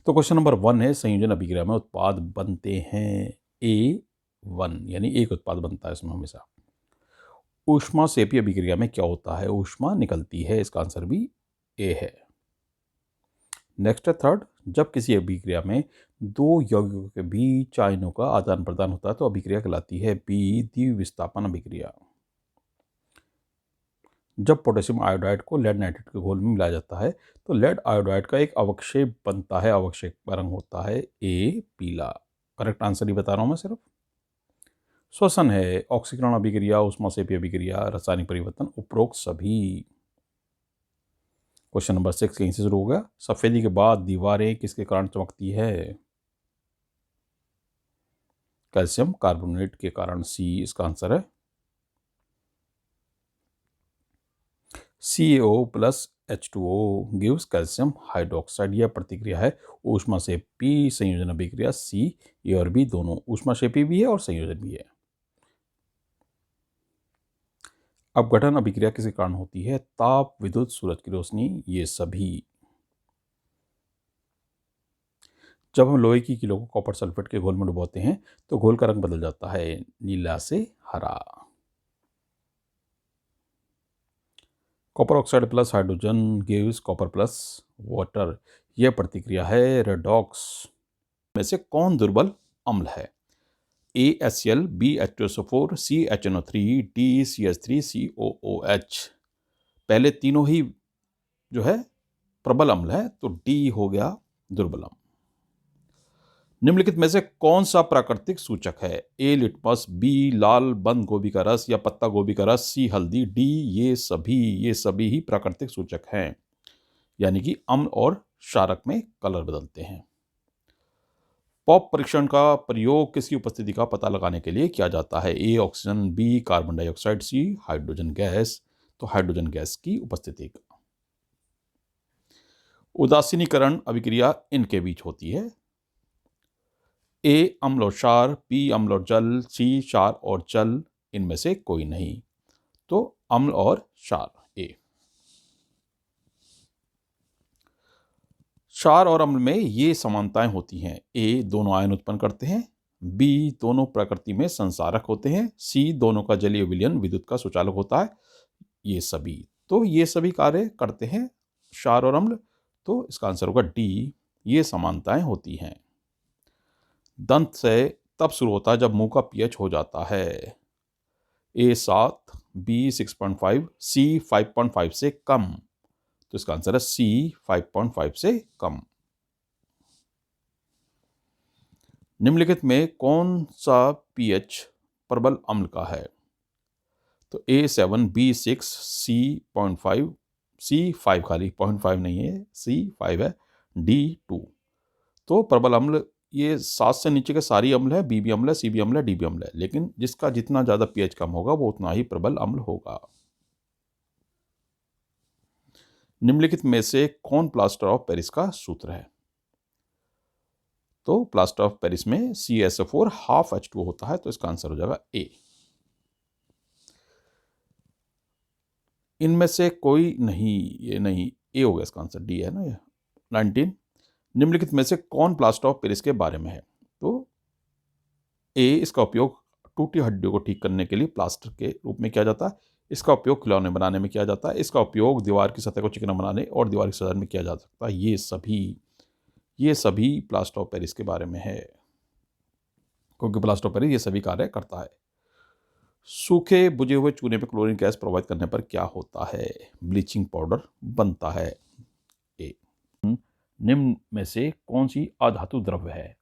तो question number 1 है, संयोजन अभिक्रिया में उत्पाद बनते हैं A1, यानी एक उत्पाद बनता है इसमें हमेशा। ऊष्मा सेपी अभिक्रिया में क्या होता है? ऊष्मा निकलती है, इसका आंसर भी ए है। नेक्स्ट है थर्ड, जब किसी अभिक्रिया में दो यौगिकों के बीच आयनों का आदान प्रदान होता है तो अभिक्रिया कहलाती है बी, द्विविस्थापन अभिक्रिया। जब पोटेशियम आयोडाइड को लेड नाइट्रेट के घोल में मिलाया जाता है तो लेड आयोडाइड का एक अवक्षेप बनता है, अवक्षेप का रंग होता है ए, पीला। करेक्ट आंसर ही बता रहा हूं मैं सिर्फ। श्वसन है, ऑक्सीकरण अभिक्रिया, ऊष्मासेपी अभिक्रिया, रासायनिक परिवर्तन, उपरोक्त सभी। क्वेश्चन नंबर 6 कहीं से शुरू हो गया। सफेदी के बाद दीवारें किसके कारण चमकती है? कैल्शियम कार्बोनेट के कारण, सी इसका आंसर है। CaO plus H2O gives calcium hydroxide. यह प्रतिक्रिया है ऊष्मासेपी संयोजन अभिक्रिया। सी, ए और बी दोनों ऊष्मासेपी भी है और संयोजन भी है। अपघटन अभिक्रिया किसके कारण होती है? ताप, विद्युत, सूरज की रोशनी, ये सभी। जब हम लोहे की किलो को कॉपर सल्फेट के घोल में डुबोते हैं तो घोल का रंग बदल जाता है नीला से हरा। Copper oxide plus hydrogen gives copper plus water. यह प्रतिक्रिया है रेडॉक्स। में से कौन दुर्बल अम्ल है? ASL, B H2SO4, C HNO3, D CH3, COOH। पहले तीनों ही जो है प्रबल अम्ल है तो डी हो गया दुर्बल अम्ल। निम्नलिखित में से कौन सा प्राकृतिक सूचक है? ए लिटमस, बी लाल बंद गोभी का रस या पत्ता गोभी का रस, सी हल्दी, डी ये सभी ही प्राकृतिक सूचक हैं, यानी कि अम्ल और क्षारक में कलर बदलते हैं। पॉप परीक्षण का प्रयोग किसकी उपस्थिति का पता लगाने के लिए किया जाता है? A oxygen, B carbon dioxide, C hydrogen gas. तो हाइड्रोजन गैस की उपस्थिति का। उदासीनीकरण अभिक्रिया इनके बीच होती है। ए अम्ल और क्षार, बी अम्ल और जल, सी क्षार और जल, इनमें से कोई नहीं। तो अम्ल और क्षार ए। क्षार और अम्ल में ये समानताएं होती हैं। ए दोनों आयन उत्पन्न करते हैं, बी दोनों प्रकृति में संसारक होते हैं, सी दोनों का जलीय विलयन विद्युत का सुचालक होता है, ये सभी। तो ये सभी कार्य करते हैं क्षार और अम्ल, तो इसका आंसर होगा डी, ये समानताएं होती हैं। दंत से तब शुरू होता है जब मुंह का पीएच हो जाता है। ए 7, बी 6.5, सी 5.5 से कम। तो इसका आंसर है सी 5.5 से कम। निम्नलिखित में कौन सा पीएच प्रबल अम्ल का है? तो A7, B6, C.5, C5 खाली 0.5 नहीं है, C5 है, D2। तो प्रबल अम्ल ये 7 से नीचे के सारी अम्ल है, बी भी अम्ल है, सी भी अम्ल है, डी भी अम्ल है, लेकिन जिसका जितना ज्यादा पीएच कम होगा वो उतना ही प्रबल अम्ल होगा। निम्नलिखित में से कौन प्लास्टर ऑफ पेरिस का सूत्र है? तो प्लास्टर ऑफ पेरिस में CSO4 हाफ H2O होता है, तो इसका आंसर हो जाएगा ए। इनमें से कोई नहीं, ये नहीं, ए हो गया, इसका आंसर डी है ना। ये 19, निम्नलिखित में से कौन प्लास्टर ऑफ पेरिस के बारे में है? तो ए, इसका उपयोग टूटी हड्डियों को ठीक करने के लिए प्लास्टर के रूप में किया जाता है, इसका उपयोग खिलौने बनाने में किया जाता है, इसका उपयोग दीवार की सतह को चिकना बनाने और दीवार की सजावट में किया जा सकता है। ये सभी प्लास्टर ऑफ पेरिस के बारे में है, क्योंकि प्लास्टर ऑफ पेरिस ये सभी कार्य करता है। सूखे बुझे हुए चूने में क्लोरीन गैस प्रवाहित करने पर क्या होता है? ब्लीचिंग पाउडर बनता है। ए। निम्न में से कौन सी अधातु द्रव्य है?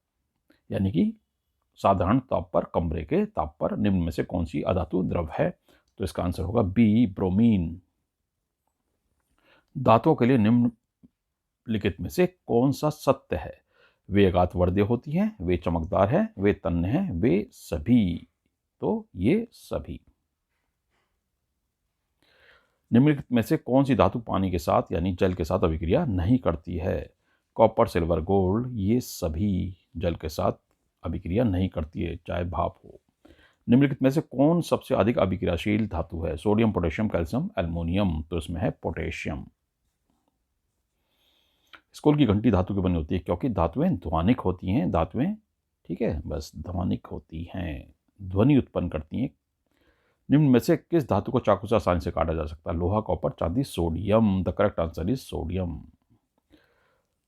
यानी कि साधारण ताप पर, कमरे के ताप पर निम्न में से कौन सी अधातु द्रव्य है? तो इसका आंसर होगा बी, ब्रोमीन। धातुओं के लिए निम्नलिखित में से कौन सा सत्य है? वे अगाध वर्दे होती हैं, वे चमकदार हैं, वे तन्य हैं, वे सभी। तो ये सभी। निम्नलिखित में से कौन सी धातु पानी के साथ यानी जल के साथ अभिक्रिया नहीं करती है? कॉपर, सिल्वर, गोल्ड, ये सभी जल के साथ अभिक्रिया नहीं करती है, चाहे भाप हो। निम्नलिखित में से कौन सबसे अधिक अभिक्रियाशील धातु है? Sodium, potassium, calcium, aluminium. तो इसमें है पोटेशियम। स्कूल की घंटी धातु की बनी होती है क्योंकि धातुएं ध्वनिक होती हैं, धातुएं, ठीक है, बस ध्वनिक होती हैं, ध्वनि उत्पन्न करती हैं। निम्न में से किस धातु को चाकू से आसानी से काटा जा सकता है? लोहा, कॉपर, चांदी, sodium. The correct answer is sodium.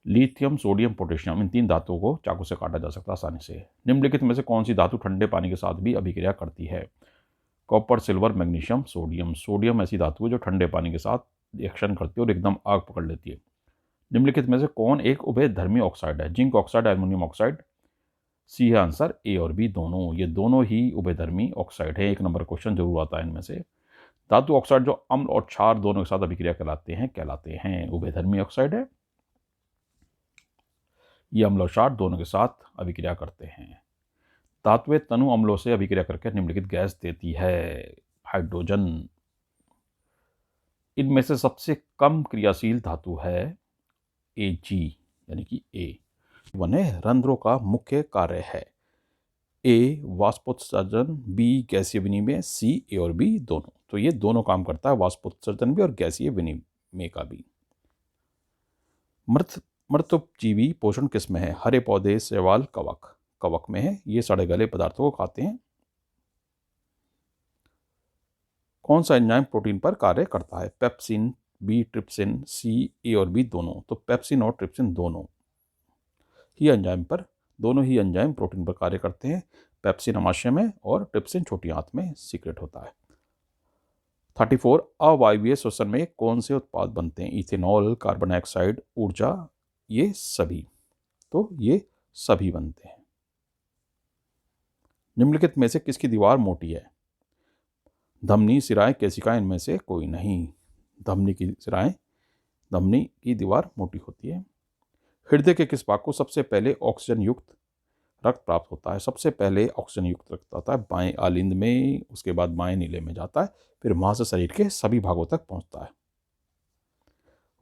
Lithium, sodium, potassium, इन 3 धातुओं को चाकू से काटा जा सकता है आसानी से। निम्नलिखित में से कौन सी धातु ठंडे पानी के साथ भी अभिक्रिया करती है? Copper, silver, magnesium, sodium. Sodium ऐसी धातु है जो ठंडे पानी के साथ रिएक्शन करती है और एकदम आग पकड़ लेती है। निम्नलिखित में से कौन एक उभयधर्मी ऑक्साइड है? Zinc oxide, aluminium oxide. C है आंसर, ए और बी दोनों। ये दोनों ही उभयधर्मी ऑक्साइड है। 1 नंबर क्वेश्चन जरूर आता है इनमें से। धातु ऑक्साइड जो अम्ल और क्षार दोनों के साथ अभिक्रिया कहलाते हैं उभयधर्मी ऑक्साइड है। ये अम्ल और क्षार दोनों के साथ अभिक्रिया करते हैं। धातुएं तनु अम्लों से अभिक्रिया करके निम्नलिखित गैस देती है, हाइड्रोजन। इनमें से सबसे कम क्रियाशील धातु है Ag, यानी कि ए। वह रंध्रों का मुख्य कार्य है? ए वाष्पोत्सर्जन, बी गैसीय विनिमय, सी ए और बी दोनों। तो ये दोनों काम करता है, वाष्पोत्सर्जन भी और गैसीय विनिमय का भी। मृतोपजीवी पोषण किस में है? हरे पौधे, शैवाल, कवक। कवक में है। ये सड़े गले पदार्थों को खाते हैं। कौन सा एंजाइम प्रोटीन पर कार्य करता है? पेप्सिन, बी ट्रिप्सिन, सी ए और बी दोनों। तो पेप्सिन और ट्रिप्सिन दोनों ही एंजाइम प्रोटीन पर कार्य करते हैं। पेप्सिन अमाशय में और ट्रिप्सिन छोटी आंत में सीक्रेट होता है। 34 अवायवीय श्वसन में कौन से उत्पाद बनते हैं? इथेनॉल, कार्बन डाइऑक्साइड, ऊर्जा, ये सभी। तो ये सभी बनते हैं। निम्नलिखित में से किसकी दीवार मोटी है? धमनी, सिराएं, केशिकाएं, इनमें से कोई नहीं। धमनी की दीवार मोटी होती है। हृदय के किस भाग को सबसे पहले ऑक्सीजन युक्त रक्त प्राप्त होता है? सबसे पहले ऑक्सीजन युक्त रक्त आता है बाएं आलिंद में, उसके बाद बाएं नीले में जाता है, फिर वहां से शरीर के सभी भागों तक पहुंचता है।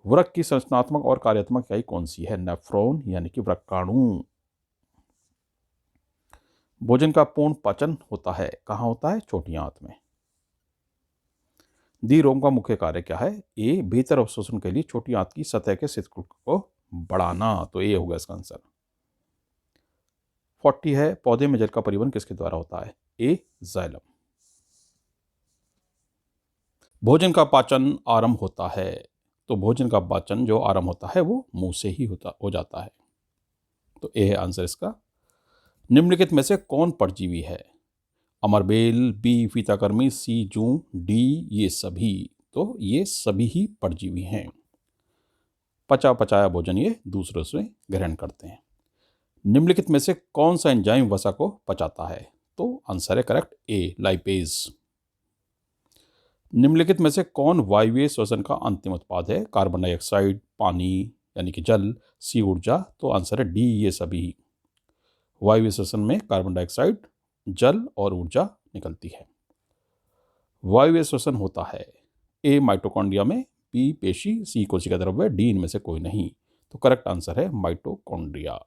वृक्क की संरचनात्मक और कार्यात्मक इकाई कौन सी है? नेफ्रॉन, यानी कि वृक्काणु। भोजन का पूर्ण पाचन होता है कहाँ होता है? छोटी आंत में। दी रोम का मुख्य कार्य क्या है? ए बेहतर अवशोषण के लिए छोटी आंत की सतह के शीतकोश को बढ़ाना। तो ए होगा इसका आंसर। 40 है, पौधे में जल का परिवहन किसके द्वारा होता है? ए जाइलम। भोजन का पाचन आरंभ होता है। तो भोजन का पाचन जो आरंभ होता है वो मुंह से ही हो जाता है। तो ए है आंसर इसका। निम्नलिखित में से कौन परजीवी है? अमरबेल, बी फीताकर्मी, सी जूं, डी ये सभी। तो ये सभी ही परजीवी हैं। पचाया भोजन ये दूसरों से ग्रहण करते हैं। निम्नलिखित में से कौन सा एंजाइम वसा को पचाता है? तो आंसर है करेक्ट, ए लाइपेज। निम्नलिखित में से कौन वायवीय श्वसन का अंतिम उत्पाद है? कार्बन डाइऑक्साइड, पानी यानी कि जल, सी ऊर्जा। तो आंसर है डी ये सभी। वायवीय श्वसन में कार्बन डाइऑक्साइड, जल और ऊर्जा निकलती है। वायवीय श्वसन होता है ए माइटोकॉन्ड्रिया में, बी पेशी, सी कोशिका द्रव्य, डी इनमें से कोई नहीं। तो करेक्ट आंसर है माइटोकॉन्ड्रिया।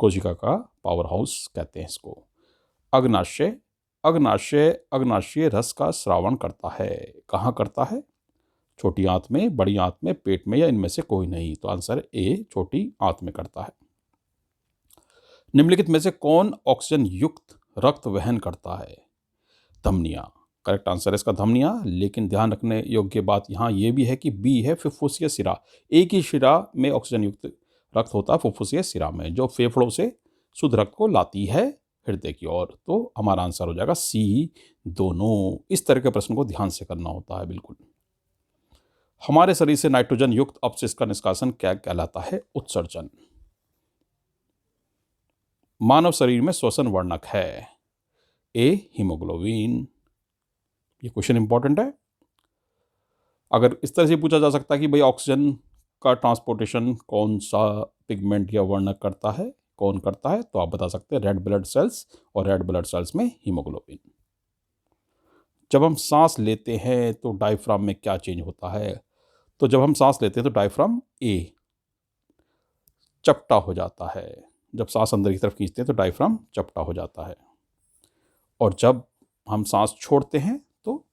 कोशिका का पावर हाउस कहते हैं इसको। अग्नाशय रस का स्रावण करता है कहाँ करता है? छोटी आंत में, बड़ी आंत में, पेट में, या इनमें से कोई नहीं। तो आंसर ए छोटी आंत में करता है। निम्नलिखित में से कौन ऑक्सीजन युक्त रक्त वहन करता है? धमनियां। करेक्ट आंसर है इसका धमनियां। लेकिन ध्यान रखने योग्य बात यहाँ ये भी है कि बी है फुफ्फुसीय सिरा। एक ही शिरा में ऑक्सीजन युक्त रक्त होता है फुफ्फुसीय सिरा में, जो फेफड़ों से शुद्ध रक्त को लाती है हृदय की ओर। तो हमारा आंसर हो जाएगा सी दोनों। इस तरह के प्रश्न को ध्यान से करना होता है बिल्कुल। हमारे शरीर से नाइट्रोजन युक्त अपशिष्ट का निष्कासन क्या कहलाता है? उत्सर्जन। मानव शरीर में श्वसन वर्णक है ए हीमोग्लोबिन। ये क्वेश्चन इंपॉर्टेंट है। अगर इस तरह से पूछा जा सकता है कि भाई ऑक्सीजन का ट्रांसपोर्टेशन कौन सा पिगमेंट या वर्णक करता है, कौन करता है, तो आप बता सकते हैं रेड ब्लड सेल्स, और रेड ब्लड सेल्स में हीमोग्लोबिन। जब हम सांस लेते हैं तो डायफ्राम में क्या चेंज होता है? तो जब हम सांस लेते हैं तो डायफ्राम ए चपटा हो जाता है। जब सांस अंदर की तरफ खींचते हैं तो डायफ्राम चपटा हो जाता है, और जब हम सांस छोड़ते हैं तो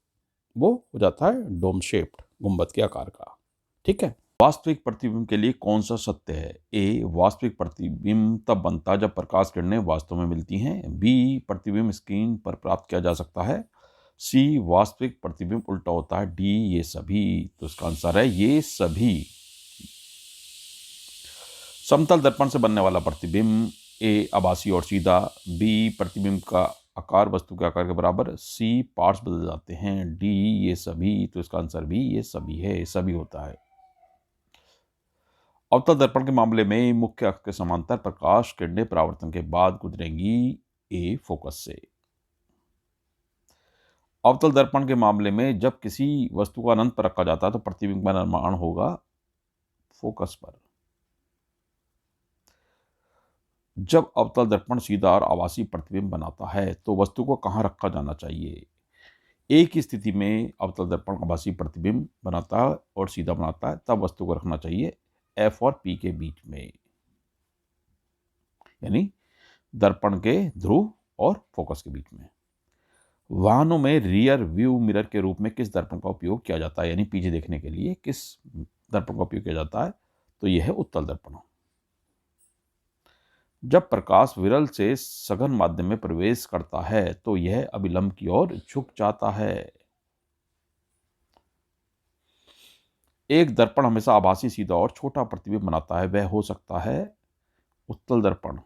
वो हो जाता है डोम शेप्ड, गुंबद के आकार का। ठीक है। वास्तविक प्रतिबिंब के लिए कौन सा सत्य है? ए, वास्तविक प्रतिबिंब तब बनता है जब प्रकाश किरणें वास्तव में मिलती हैं। बी, प्रतिबिंब स्क्रीन पर प्राप्त किया जा सकता है। सी, वास्तविक प्रतिबिंब उल्टा होता है। डी, ये सभी। तो इसका आंसर है ये सभी। समतल दर्पण से बनने वाला प्रतिबिंब, ए, आभासी और सीधा। बी, प्रतिबिंब का आकार वस्तु के आकार के बराबर। सी, पार्ट्स बदल जाते हैं। डी, ये सभी। तो इसका आंसर भी ये सभी है, सभी होता है। अवतल दर्पण के मामले में मुख्य अक्ष के समांतर प्रकाश किरणें परावर्तन के बाद गुजरेंगी। ए, फोकस से। अवतल दर्पण के मामले में जब किसी वस्तु को अनंत पर रखा जाता है तो प्रतिबिंब का निर्माण होगा फोकस पर। जब अवतल दर्पण सीधा और आभासी प्रतिबिंब बनाता है तो वस्तु को कहाँ रखा जाना चाहिए? एक ही स्थिति में अवतल दर्पण आभासी प्रतिबिंब बनाता है और सीधा बनाता है, तब वस्तु को रखना चाहिए एफ और पी के बीच में, यानी दर्पण के ध्रुव और फोकस के बीच में। वाहनों में रियर व्यू मिरर के रूप में किस दर्पण का उपयोग किया जाता है, यानी पीछे देखने के लिए किस दर्पण का उपयोग किया जाता है? तो यह है उत्तल दर्पण। जब प्रकाश विरल से सघन माध्यम में प्रवेश करता है तो यह अभिलंब की ओर झुक जाता है। एक दर्पण हमेशा आभासी, सीधा और छोटा प्रतिबिंब बनाता है, वह हो सकता है उत्तल दर्पण।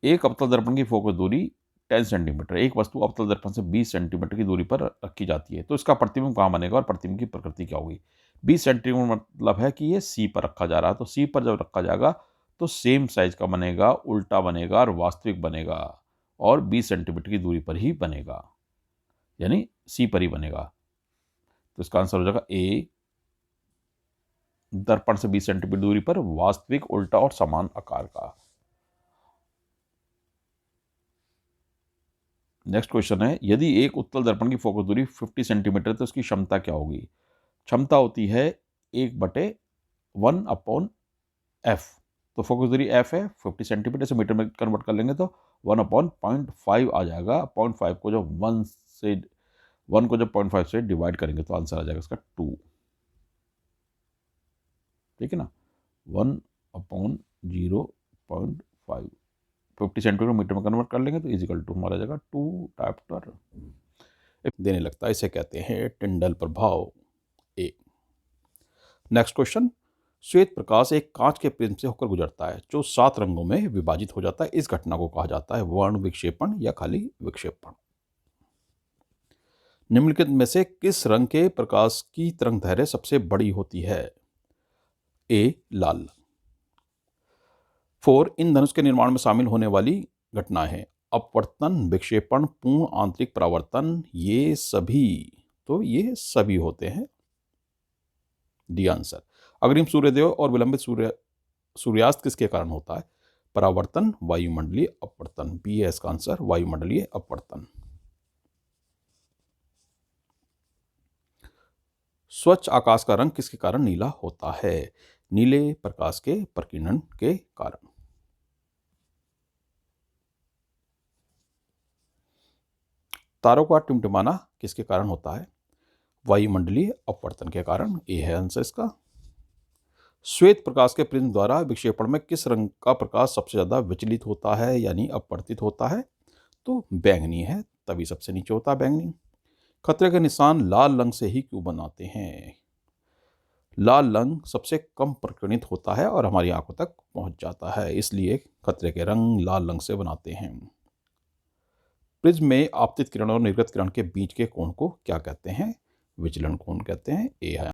एक अवतल दर्पण की फोकस दूरी 10 सेंटीमीटर। एक वस्तु अवतल दर्पण से 20 सेंटीमीटर की दूरी पर रखी जाती है, तो इसका प्रतिबिंब कहाँ बनेगा और प्रतिबिंब की प्रकृति क्या होगी? 20 सेंटीमीटर मतलब है कि ये सी पर रखा जा रहा है, तो सी पर जब रखा जाएगा तो सेम साइज का बनेगा, उल्टा बनेगा और वास्तविक बनेगा, और 20 सेंटीमीटर की दूरी पर ही बनेगा, यानी सी पर ही बनेगा। तो इसका आंसर हो जाएगा ए, दर्पण से 20 सेंटीमीटर दूरी पर वास्तविक, उल्टा और समान आकार का। नेक्स्ट क्वेश्चन है, यदि एक उत्तल दर्पण की फोकस दूरी 50 सेंटीमीटर तो उसकी क्षमता क्या होगी? क्षमता होती है 1/1/f। तो फोकस दूरी f है, 50 सेंटीमीटर से मीटर में कन्वर्ट कर लेंगे तो 1/0.5 आ जाएगा। 0.5 को जब 1 को जब 0.5 से डिवाइड करेंगे तो आंसर आ जाएगा इसका 2। ठीक है ना, 1/0.5 50 सेंटीमीटर मीटर में कन्वर्ट कर लेंगे तो इजिकल टू हमारा जाएगा 2 डायप्टर देने लगता है। इसे कहते हैं टिंडल प्रभाव। ए। नेक्स्ट क्वेश्चन, श्वेत प्रकाश एक कांच के प्रिज्म से होकर गुजरता है जो 7 रंगों में विभाजित हो जाता है। इस घटना को कहा जाता है वर्ण विक्षेपण या खाली विक्षेपण। निम्नलिखित में से किस रंग के प्रकाश की तरंग दैर्घ्य सबसे बड़ी होती है? ए, लाल। 4, इन धनुष के निर्माण में शामिल होने वाली घटना है अपवर्तन, विक्षेपण, पूर्ण आंतरिक परावर्तन, ये सभी। तो ये सभी होते हैं। D answer. अग्रिम सूर्योदय और विलंबित सूर्यास्त किसके कारण होता है? परावर्तन, वायुमंडलीय अपवर्तन। बी है इसका आंसर, वायुमंडलीय अपवर्तन। स्वच्छ आकाश का रंग किसके कारण नीला होता है? नीले प्रकाश के प्रकीर्णन के कारण। तारों का टिमटिमाना किसके कारण होता है? वायुमंडलीय अपवर्तन के कारण। ये है आंसर इसका। श्वेत प्रकाश के प्रिज्म द्वारा विक्षेपण में किस रंग का प्रकाश सबसे ज्यादा विचलित होता है, यानी अपवर्तित होता है? तो बैंगनी है, तभी सबसे नीचे होता है बैंगनी। खतरे के निशान लाल रंग से ही क्यों बनाते हैं? लाल रंग सबसे कम प्रकीर्णित होता है और हमारी आंखों तक पहुंच जाता है, इसलिए खतरे के रंग लाल रंग से बनाते हैं। प्रिज्म में आपतित किरण और निर्गत किरण के बीच के कोण को क्या कहते हैं? विचलन कोण कहते हैं। ए है